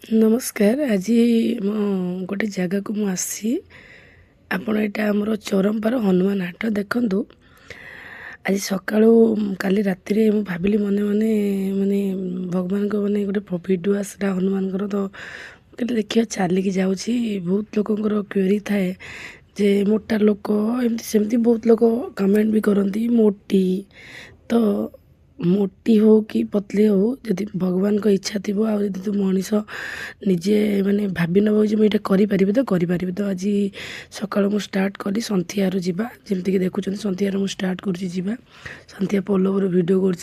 नमस्कार। आज गोटे जगह को मुझे आपण यहाँ आमर चौरंपार हनुमान हाट देखु। आज सका काली राति भाविली मने मने माने भगवान को माने गोटे भिडियो आसला हनुमान तो देखिए चलिकी जाऊँगी। बहुत लोकंर क्वेरी थाए जे मोटा लोक एमती सेमती बहुत लोक कमेंट भी करती मोटी तो मोटी हो कि पतली हो जदि भगवान को इच्छा थी आदि तू मनीष निजे माने भावी नब जो मुझे करी तो आज सका स्टार्ट कली सन्थियार जावा जमीक देखुं सन्थियार मुझे स्टार्ट कर सन्थिया पल्लवर भिड कर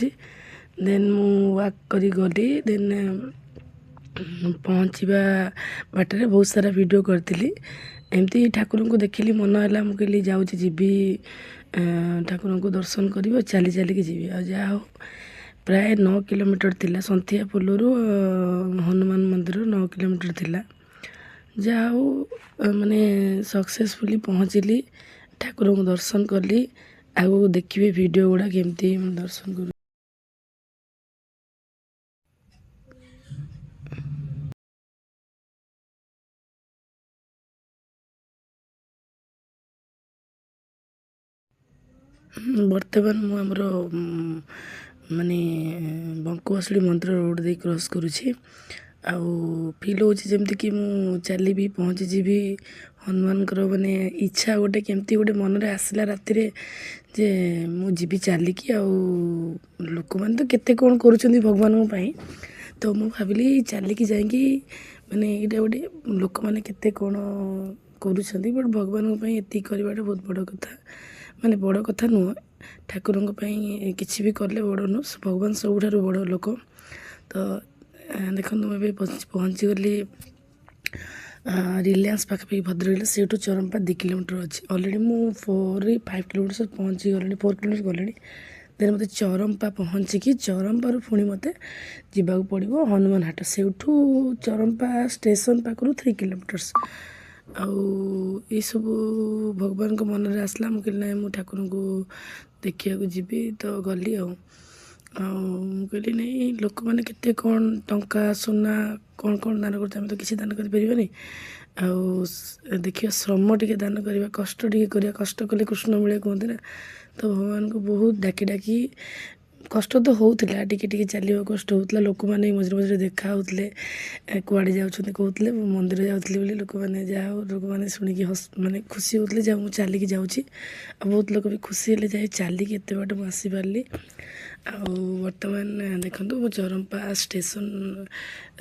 देन मु वाक करी गली देन पहुँचवा बाटर बहुत सारा वीडियो करी एमती ठाकुर को देखिली मन है मुझे जाऊँगी जीवी ठाकुर को दर्शन कर चली चलिकी जी जहाँ हो प्राय 9 किलोमीटर थिला सन्थिया पोलरू हनुमान मंदिर 9 किलोमीटर थिला जहाँ हो माने सक्सेसफुली पहुँचली ठाकुर को दर्शन कली आगू देखिए वीडियो गुड़ा केमती दर्शन कर बर्तमान मुझर माने बंकुआसली मंदिर रोड दे क्रॉस करुँची फिल हो जमी कि चली भी पहुँची जीवी हनुमान माने इच्छा गोटे केमती गोटे मन में आसला राति जे मुझी चलिकी लोक मैंने तो केते कौन करुँच भगवान तो मु भाविली चलिकी जाकि माने यहाँ गोटे लोक मैंने केते कौन करुँच बट भगवान ये करवाटा बहुत बड़ कथा माने बड़ कथा नुह ठाकुर किसी भी कले बड़ नुह भगवान सबुठ बड़ लोक तो देखो मुझे पहुँची गली रिलायंस पाखापाखि भद्रक से चौरंपा 2 किलोमीटर अच्छी अलरेडी मुझे 5 किलोमीटर पहुँची गली 4 किलोमीटर गले देन मत चौरंपा पहुँचिकी चौरंपा पुणी मत जावाक पड़ो हनुमान हाट से चौरंपा स्टेशन पाखु 3 किलोमीटर्स ये सब भगवान को मन में आसला मुझे ना मु ठाकुर को देखा जी तो गली कहली नहीं लोक मैंने केते कौन टंका सुना कौन कौन दान करते तो किसी दान करें देखिए श्रम टे दान करवा कष्ट टे करवा कष्ट कले कृष्ण मिले कहते ना तो भगवान को बहुत डाकी डाकी कष्ट तो होता टिके चलने कष्ट होता लोक मैंने मझे मझे देखा होते कुआड़े जाऊँ कहते मंदिर जाऊँगी लोक मैंने जहाँ लोक मैंने शुणिकी माने खुशी होते जहाँ मुझे चलिकी जाऊँगी बहुत लोग भी खुशी हेले जाए चलिकी एत बाट मुझे आसी पारि बर्तमान देखो चौरंपा स्टेशन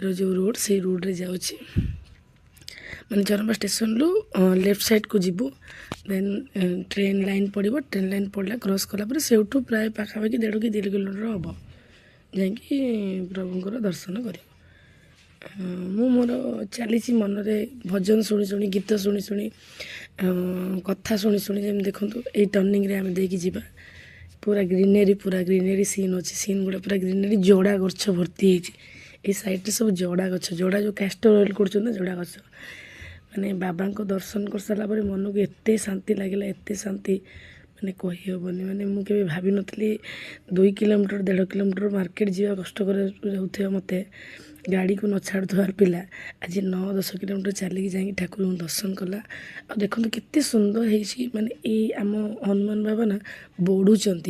रो रोड से रोड रे जाऊँगी माने चौरंपा स्टेशन रू लेफ्ट साइड को जीवु देन ट्रेन लाइन पड़ो ट्रेन लाइन पड़ा क्रॉस कलापर से प्राय पाखापाखि 1.5 कि 2 किलोमीटर हम जाकि प्रभुंर दर्शन कर मोर चली मन में भजन शुणी शुणी गीत शुणी शुणी कथा शुणी शुणी जमी देखु ये टर्निंग आम देकी जा पूरा ग्रीनरी सीन अच्छे सीन गुड़ा पूरा ग्रीनरी जोड़ा गछ भर्ती ये साइड सब जोड़ा गछ जोड़ा जो कैस्टर ऑयल कर जोड़ा गछ माने बाबा को दर्शन कर सारा मन को एत शांति लगे एत शांति माने कही हेनी माने मुझे भावी नी 2 किलोमीटर 1.5 किलोमीटर मार्केट जावा कष्टकर जाऊे मत गाड़ी को न छाड़ुआर पिला आज 9-10 किलोमीटर चलिकी जा ठाकुर को दर्शन कला देखो केते सुंदर है माने ये आम हनुमान बाबा ना बढ़ुंट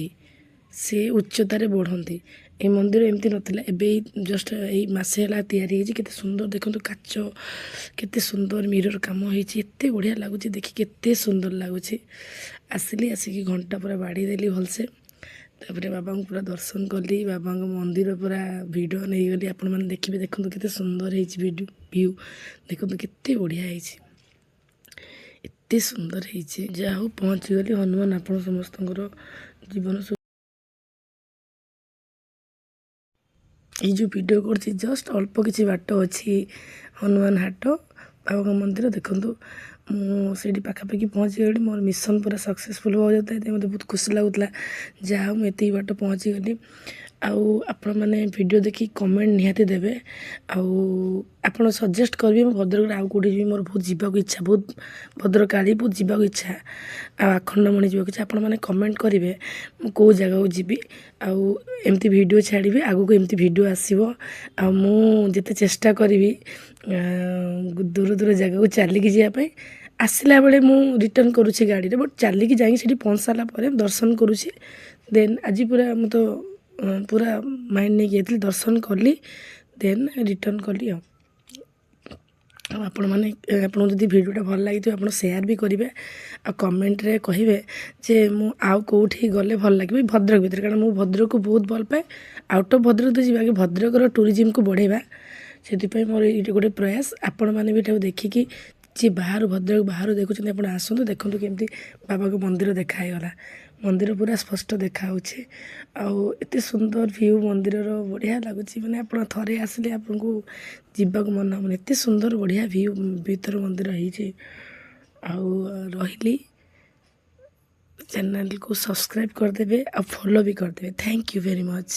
से उच्चतार बढ़ती ये मंदिर एमती नाला एवं जस्ट यही मसे है तैयारी केते सुंदर देखो काच केते सुंदर मिरर कम होते बढ़िया लगुच देखी केते सुंदर लगुच आसिली आसिकी घंटा पूरा बाड़ी देली भलसे तापर बाबा को पूरा दर्शन कली बाबा मंदिर पूरा वीडियो नहीं गली आपण मैंने देखिए देखो केते सुंदर है व्यू देखो केते बढ़िया है एते सुंदर है जहाँ हो पहुँची गली हनुमान आपण समस्त जीवन ये जो वीडियो कर जस्ट अल्प किसी बाट अच्छी हनुमान हाट बाबा मंदिर देखु मुझे पाखापाखि पहुँची गली मोर मिशन पूरा सक्सेसफुल हो जाता है मतलब बहुत खुशी लगुला जहाँ मुझे बाट पहुँची गली ଆଉ ଆପଣମାନେ ଭିଡ଼ିଓ ଦେଖି କମେଣ୍ଟ ନିହାତି ଦେବେ। ଆଉ ଆପଣ ସଜେଷ୍ଟ କରିବେ ମୁଁ ଭଦ୍ରକରେ ଆଉ କେଉଁଠି ଯିବି, ମୋର ବହୁତ ଯିବାକୁ ଇଚ୍ଛା, ବହୁତ ଭଦ୍ରକ କାଳି ବହୁତ ଯିବାକୁ ଇଚ୍ଛା, ଆଉ ଆଖଣ୍ଡଳମଣି ଯିବାକୁ ଇଚ୍ଛା। ଆପଣମାନେ କମେଣ୍ଟ କରିବେ ମୁଁ କେଉଁ ଜାଗାକୁ ଯିବି, ଆଉ ଏମିତି ଭିଡ଼ିଓ ଛାଡ଼ିବି, ଆଗକୁ ଏମିତି ଭିଡ଼ିଓ ଆସିବ। ଆଉ ମୁଁ ଯେତେ ଚେଷ୍ଟା କରିବି ଦୂର ଦୂର ଜାଗାକୁ ଚାଲିକି ଯିବା ପାଇଁ। ଆସିଲା ବେଳେ ମୁଁ ରିଟର୍ଣ୍ଣ କରୁଛି ଗାଡ଼ିରେ, ବଟ୍ ଚାଲିକି ଯାଇକି ସେଠି ପହଞ୍ଚି ସାରିଲା ପରେ ଦର୍ଶନ କରୁଛି। ଦେନ୍ ଆଜି ପୁରା ମୁଁ ତ ପୁରା ମାଇଣ୍ଡ ନେଇକି ଯାଇଥିଲି, ଦର୍ଶନ କଲି, ଦେନ୍ ରିଟର୍ଣ୍ଣ କଲି। ଆଉ ଆପଣମାନେ ଆପଣଙ୍କୁ ଯଦି ଭିଡ଼ିଓଟା ଭଲ ଲାଗିଥିବ ଆପଣ ସେୟାର ବି କରିବେ, ଆଉ କମେଣ୍ଟରେ କହିବେ ଯେ ମୁଁ ଆଉ କେଉଁଠି ଗଲେ ଭଲ ଲାଗିବ ଭଦ୍ରକ ଭିତରେ, କାରଣ ମୁଁ ଭଦ୍ରକକୁ ବହୁତ ଭଲ ପାଏ। ଆଉଟ୍ ଅଫ୍ ଭଦ୍ରକ ତ ଯିବା, କି ଭଦ୍ରକର ଟୁରିଜିମକୁ ବଢ଼େଇବା, ସେଥିପାଇଁ ମୋର ଏଇଠି ଗୋଟେ ପ୍ରୟାସ। ଆପଣମାନେ ବି ଏଟାକୁ ଦେଖିକି ଯିଏ ବାହାରୁ ଭଦ୍ରକ ବାହାରୁ ଦେଖୁଛନ୍ତି ଆପଣ ଆସନ୍ତୁ, ଦେଖନ୍ତୁ କେମିତି ବାବାଙ୍କ ମନ୍ଦିର ଦେଖା ହେଇଗଲା। ମନ୍ଦିର ପୁରା ସ୍ପଷ୍ଟ ଦେଖାହେଉଛି, ଆଉ ଏତେ ସୁନ୍ଦର ଭ୍ୟୁ ମନ୍ଦିରର, ବଢ଼ିଆ ଲାଗୁଛି। ମାନେ ଆପଣ ଥରେ ଆସିଲେ ଆପଣଙ୍କୁ ଯିବାକୁ ମନ ହେବନି, ଏତେ ସୁନ୍ଦର ବଢ଼ିଆ ଭ୍ୟୁ ଭିତରେ ମନ୍ଦିର ହେଇଛି। ଆଉ ରହିଲି, ଚ୍ୟାନେଲକୁ ସବସ୍କ୍ରାଇବ୍ କରିଦେବେ ଆଉ ଫଲୋ ବି କରିଦେବେ। Thank you very much.